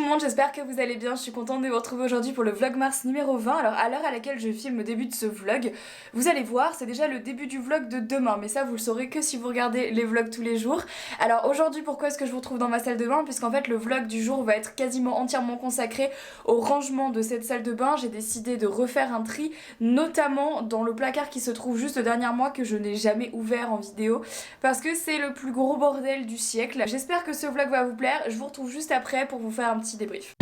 le monde, j'espère que vous allez bien, je suis contente de vous retrouver aujourd'hui pour le Vlogmas numéro 20. Alors à l'heure à laquelle je filme le début de ce vlog, vous allez voir, c'est déjà le début du vlog de demain, mais ça vous le saurez que si vous regardez les vlogs tous les jours. Alors aujourd'hui, pourquoi est-ce que je vous retrouve dans ma salle de bain? Puisqu'en fait le vlog du jour va être quasiment entièrement consacré au rangement de cette salle de bain. J'ai décidé de refaire un tri, notamment dans le placard qui se trouve juste derrière moi, que je n'ai jamais ouvert en vidéo, parce que c'est le plus gros bordel du siècle. J'espère que ce vlog va vous plaire, je vous retrouve juste après pour vous faire un petit débrief.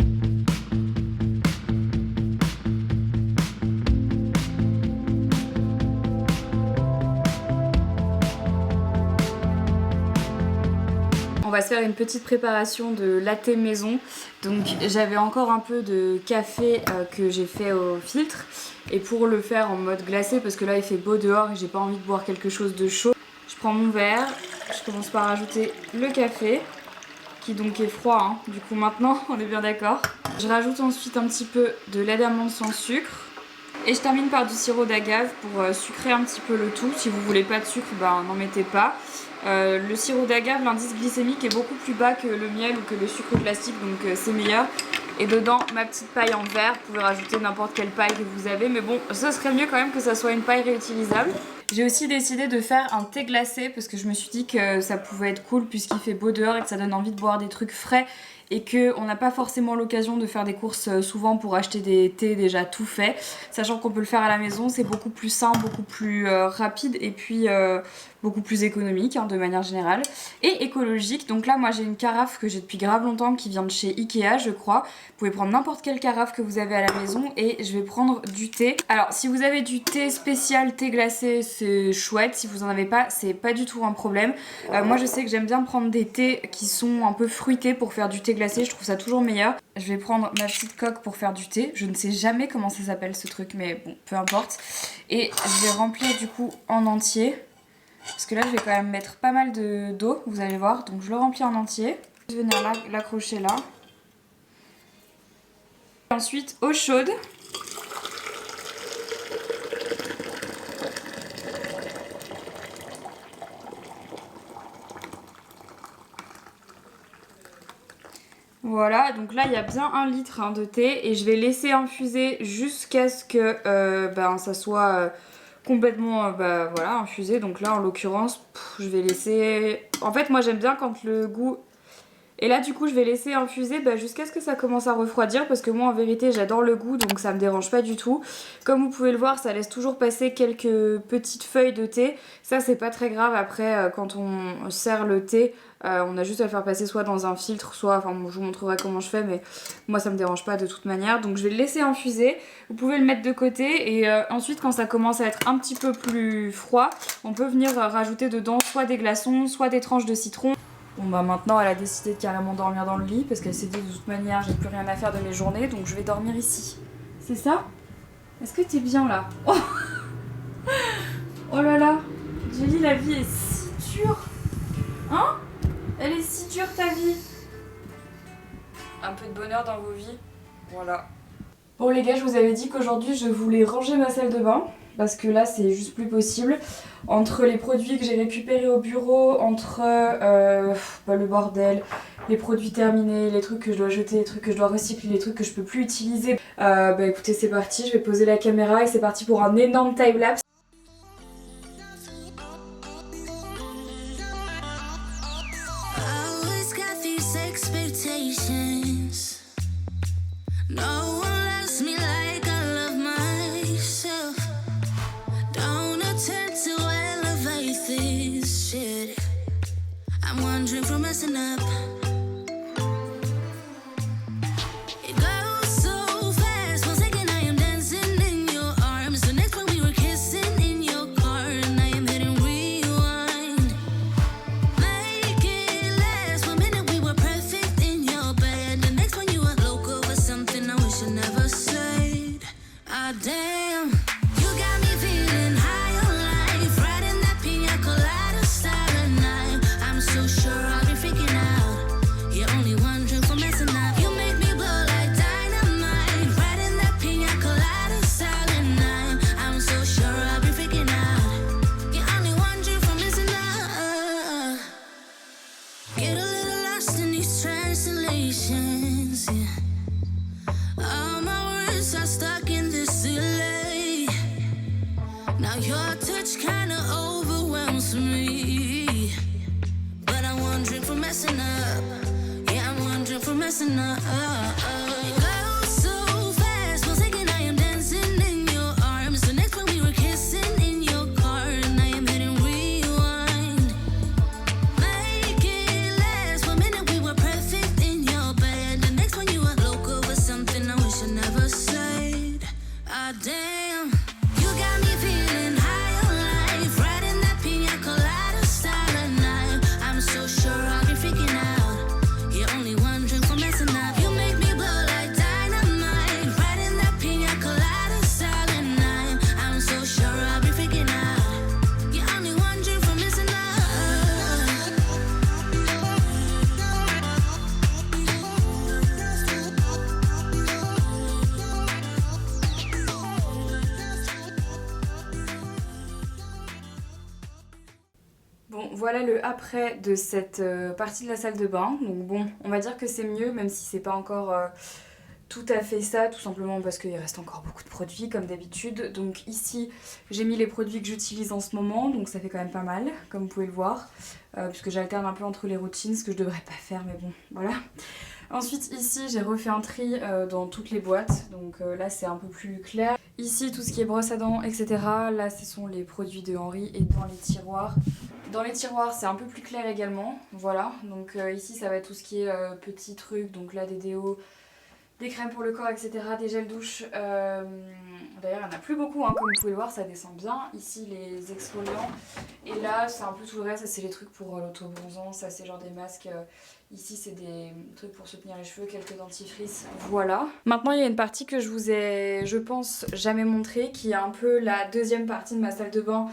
On va se faire une petite préparation de latte maison. Donc j'avais encore un peu de café que j'ai fait au filtre. Et pour le faire en mode glacé, parce que là il fait beau dehors et j'ai pas envie de boire quelque chose de chaud, je prends mon verre, je commence par rajouter le café, qui donc est froid, hein. Du coup maintenant on est bien d'accord. Je rajoute ensuite un petit peu de lait d'amande sans sucre. Et je termine par du sirop d'agave pour sucrer un petit peu le tout. Si vous voulez pas de sucre, ben n'en mettez pas. Le sirop d'agave, l'indice glycémique est beaucoup plus bas que le miel ou que le sucre classique, donc c'est meilleur. Et dedans, ma petite paille en verre, vous pouvez rajouter n'importe quelle paille que vous avez, mais bon, ce serait mieux quand même que ça soit une paille réutilisable. J'ai aussi décidé de faire un thé glacé parce que je me suis dit que ça pouvait être cool puisqu'il fait beau dehors et que ça donne envie de boire des trucs frais et qu'on n'a pas forcément l'occasion de faire des courses souvent pour acheter des thés déjà tout faits. Sachant qu'on peut le faire à la maison, c'est beaucoup plus simple, beaucoup plus rapide et puis beaucoup plus économique hein, de manière générale. Et écologique, donc là moi j'ai une carafe que j'ai depuis grave longtemps qui vient de chez Ikea je crois. Vous pouvez prendre n'importe quelle carafe que vous avez à la maison et je vais prendre du thé. Alors si vous avez du thé spécial, thé glacé, c'est chouette. Si vous en avez pas, c'est pas du tout un problème. Moi je sais que j'aime bien prendre des thés qui sont un peu fruités pour faire du thé glacé, je trouve ça toujours meilleur. Je vais prendre ma petite coque pour faire du thé. Je ne sais jamais comment ça s'appelle ce truc, mais bon, peu importe. Et je vais remplir du coup en entier. Parce que là je vais quand même mettre pas mal d'eau, vous allez voir. Donc je le remplis en entier. Je vais venir l'accrocher là. Ensuite eau chaude. Voilà, donc là il y a bien 1 litre hein, de thé et je vais laisser infuser jusqu'à ce que ça soit complètement voilà, infusé. Donc là en l'occurrence je vais laisser... En fait moi j'aime bien quand le goût... Et là du coup je vais laisser infuser jusqu'à ce que ça commence à refroidir parce que moi en vérité j'adore le goût donc ça me dérange pas du tout. Comme vous pouvez le voir ça laisse toujours passer quelques petites feuilles de thé. Ça c'est pas très grave après quand on sert le thé. On a juste à le faire passer soit dans un filtre, soit, enfin je vous montrerai comment je fais, mais moi ça me dérange pas de toute manière. Donc je vais le laisser infuser, vous pouvez le mettre de côté et ensuite quand ça commence à être un petit peu plus froid, on peut venir rajouter dedans soit des glaçons, soit des tranches de citron. Bon bah maintenant elle a décidé de carrément dormir dans le lit parce qu'elle s'est dit de toute manière j'ai plus rien à faire de mes journées donc je vais dormir ici. C'est ça? Est-ce que t'es bien là? Oh, oh là là, Julie, la vie est si dure. Hein? Elle est si dure ta vie. Un peu de bonheur dans vos vies. Voilà. Bon les gars, je vous avais dit qu'aujourd'hui je voulais ranger ma salle de bain. Parce que là c'est juste plus possible. Entre les produits que j'ai récupérés au bureau, entre le bordel, les produits terminés, les trucs que je dois jeter, les trucs que je dois recycler, les trucs que je peux plus utiliser. Écoutez c'est parti, je vais poser la caméra et c'est parti pour un énorme time-lapse. So sure I'll be freaking out. Bon, voilà le après de cette partie de la salle de bain. Donc bon, on va dire que c'est mieux, même si c'est pas encore tout à fait ça, tout simplement parce qu'il reste encore beaucoup de produits comme d'habitude. Donc ici, j'ai mis les produits que j'utilise en ce moment, donc ça fait quand même pas mal, comme vous pouvez le voir. Puisque j'alterne un peu entre les routines, ce que je devrais pas faire, mais bon, voilà. Ensuite ici j'ai refait un tri dans toutes les boîtes, donc là c'est un peu plus clair. Ici tout ce qui est brosse à dents, etc. Là ce sont les produits de Henri et dans les tiroirs. Dans les tiroirs c'est un peu plus clair également, voilà. Donc ici ça va être tout ce qui est petits trucs, donc là des déos, des crèmes pour le corps, etc. Des gels douche. D'ailleurs il n'y en a plus beaucoup, hein, comme vous pouvez le voir ça descend bien. Ici les exfoliants. Et là c'est un peu tout le reste, ça c'est les trucs pour l'auto-bronzant, ça c'est genre des masques. Ici c'est des trucs pour soutenir les cheveux, quelques dentifrices, voilà. Maintenant il y a une partie que je vous ai, je pense, jamais montrée, qui est un peu la deuxième partie de ma salle de bain,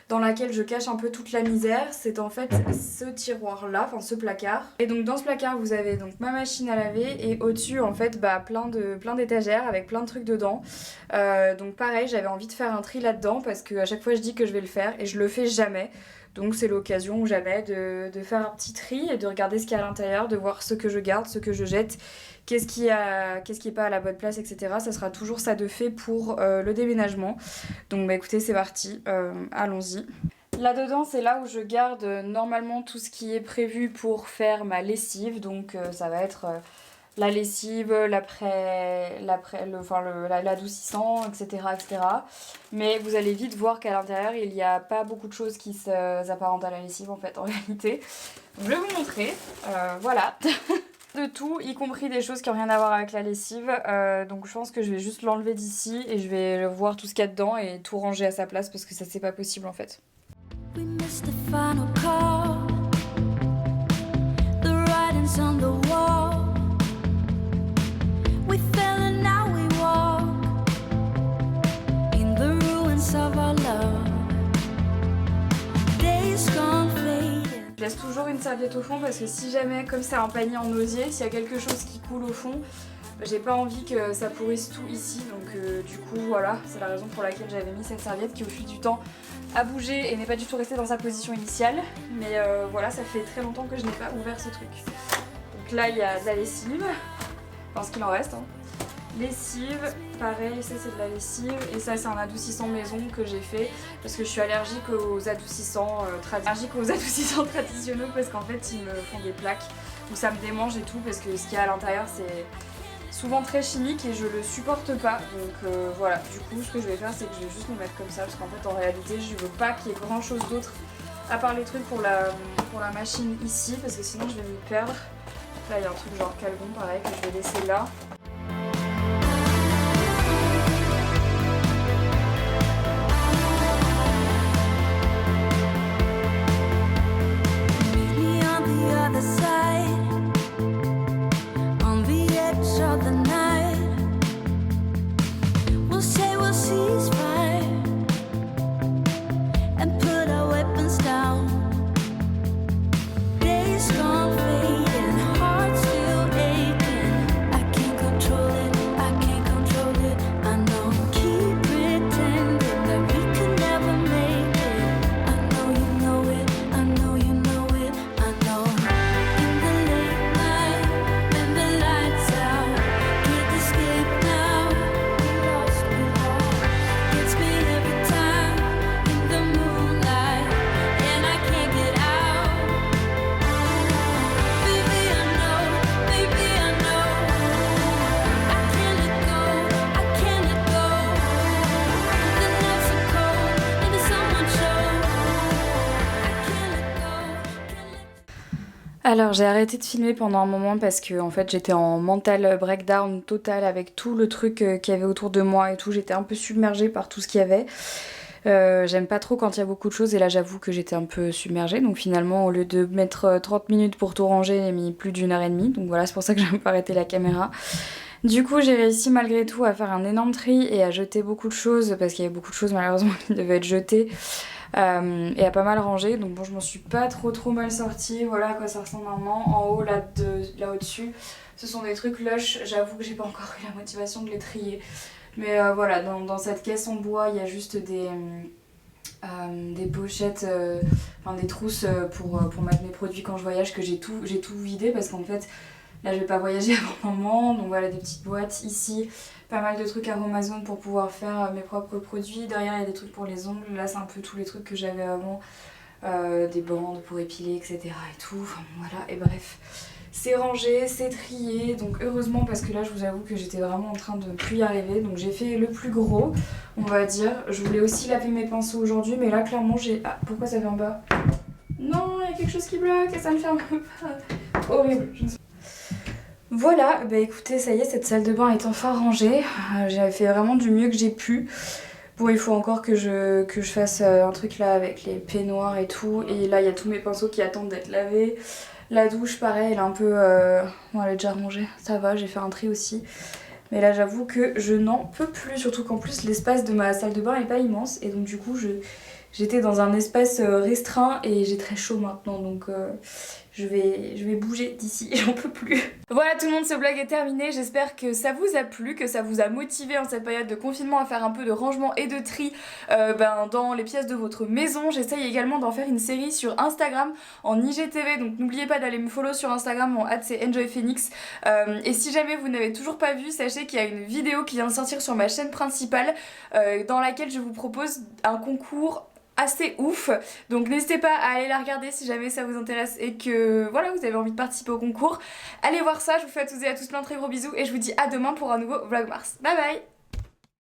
dans laquelle je cache un peu toute la misère. C'est en fait ce tiroir là, enfin ce placard. Et donc dans ce placard vous avez donc ma machine à laver et au-dessus en fait plein d'étagères avec plein de trucs dedans. Donc pareil, j'avais envie de faire un tri là-dedans parce que à chaque fois je dis que je vais le faire et je le fais jamais. Donc c'est l'occasion ou jamais de faire un petit tri et de regarder ce qu'il y a à l'intérieur, de voir ce que je garde, ce que je jette, qu'est-ce qui est pas à la bonne place, etc. Ça sera toujours ça de fait pour le déménagement. Donc bah écoutez, c'est parti, allons-y. Là-dedans, c'est là où je garde normalement tout ce qui est prévu pour faire ma lessive. Donc ça va être la lessive, l'adoucissant, etc., etc. Mais vous allez vite voir qu'à l'intérieur, il n'y a pas beaucoup de choses qui s'apparentent à la lessive en fait, en réalité. Donc, je vais vous montrer, voilà. De tout, y compris des choses qui n'ont rien à voir avec la lessive. Donc je pense que je vais juste l'enlever d'ici et je vais voir tout ce qu'il y a dedans et tout ranger à sa place parce que ça c'est pas possible en fait. We missed the final call. The writing's on the wall. We fell and now we walk in the ruins of our love. Days gone fading. Je laisse toujours une serviette au fond parce que si jamais, comme c'est un panier en osier, s'il y a quelque chose qui coule au fond, j'ai pas envie que ça pourrisse tout ici. Donc du coup voilà, c'est la raison pour laquelle j'avais mis cette serviette qui au fil du temps a bougé et n'est pas du tout restée dans sa position initiale. Mais voilà, ça fait très longtemps que je n'ai pas ouvert ce truc. Donc là il y a de la lessive. Enfin ce qu'il en reste hein. Lessive, pareil, ça c'est de la lessive et ça c'est un adoucissant maison que j'ai fait parce que je suis allergique aux adoucissants traditionnels parce qu'en fait ils me font des plaques où ça me démange et tout parce que ce qu'il y a à l'intérieur c'est souvent très chimique et je le supporte pas. Donc voilà, du coup ce que je vais faire c'est que je vais juste me mettre comme ça parce qu'en fait en réalité je veux pas qu'il y ait grand chose d'autre à part les trucs pour la machine ici parce que sinon je vais m'y perdre. Là il y a un truc genre calgon pareil que je vais laisser là. Alors j'ai arrêté de filmer pendant un moment parce que en fait j'étais en mental breakdown total avec tout le truc qu'il y avait autour de moi et tout, j'étais un peu submergée par tout ce qu'il y avait. J'aime pas trop quand il y a beaucoup de choses et là j'avoue que j'étais un peu submergée, donc finalement au lieu de mettre 30 minutes pour tout ranger, j'ai mis plus d'1h30, donc voilà c'est pour ça que j'ai un peu arrêté la caméra. Du coup j'ai réussi malgré tout à faire un énorme tri et à jeter beaucoup de choses parce qu'il y avait beaucoup de choses malheureusement qui devaient être jetées. Et à pas mal ranger, donc bon je m'en suis pas trop mal sortie, voilà à quoi ça ressemble maintenant. En haut là au-dessus ce sont des trucs lush, j'avoue que j'ai pas encore eu la motivation de les trier, mais voilà dans cette caisse en bois il y a juste des pochettes, enfin des trousses pour mettre mes produits quand je voyage, que j'ai tout vidé parce qu'en fait là je vais pas voyager avant un moment, donc voilà des petites boîtes ici, pas mal de trucs Aromazone pour pouvoir faire mes propres produits. Derrière il y a des trucs pour les ongles, là c'est un peu tous les trucs que j'avais avant, des bandes pour épiler etc et tout, enfin voilà, et bref. C'est rangé, c'est trié, donc heureusement parce que là je vous avoue que j'étais vraiment en train de ne plus y arriver, donc j'ai fait le plus gros, on va dire. Je voulais aussi laver mes pinceaux aujourd'hui, mais là clairement j'ai... Ah, pourquoi ça vient bas? Non, il y a quelque chose qui bloque et ça ne ferme pas. Horrible, je ne sais pas. Voilà, bah écoutez, ça y est, cette salle de bain est enfin rangée. J'ai fait vraiment du mieux que j'ai pu. Bon, il faut encore que je fasse un truc là avec les peignoirs et tout, et là il y a tous mes pinceaux qui attendent d'être lavés. La douche, pareil, elle est un peu... Bon, elle est déjà rangée, ça va, j'ai fait un tri aussi. Mais là, j'avoue que je n'en peux plus, surtout qu'en plus, l'espace de ma salle de bain est pas immense. Et donc, du coup, j'étais dans un espace restreint et j'ai très chaud maintenant. Donc, je vais bouger d'ici, j'en peux plus. Voilà tout le monde, ce vlog est terminé. J'espère que ça vous a plu, que ça vous a motivé en cette période de confinement à faire un peu de rangement et de tri dans les pièces de votre maison. J'essaye également d'en faire une série sur Instagram en IGTV, donc n'oubliez pas d'aller me follow sur Instagram, mon @ c'est enjoyphoenix. Et si jamais vous n'avez toujours pas vu, sachez qu'il y a une vidéo qui vient de sortir sur ma chaîne principale dans laquelle je vous propose un concours assez ouf, donc n'hésitez pas à aller la regarder si jamais ça vous intéresse et que voilà vous avez envie de participer au concours. Allez voir ça, je vous fais à toutes et à tous plein de très gros bisous et je vous dis à demain pour un nouveau Vlogmas. Bye bye.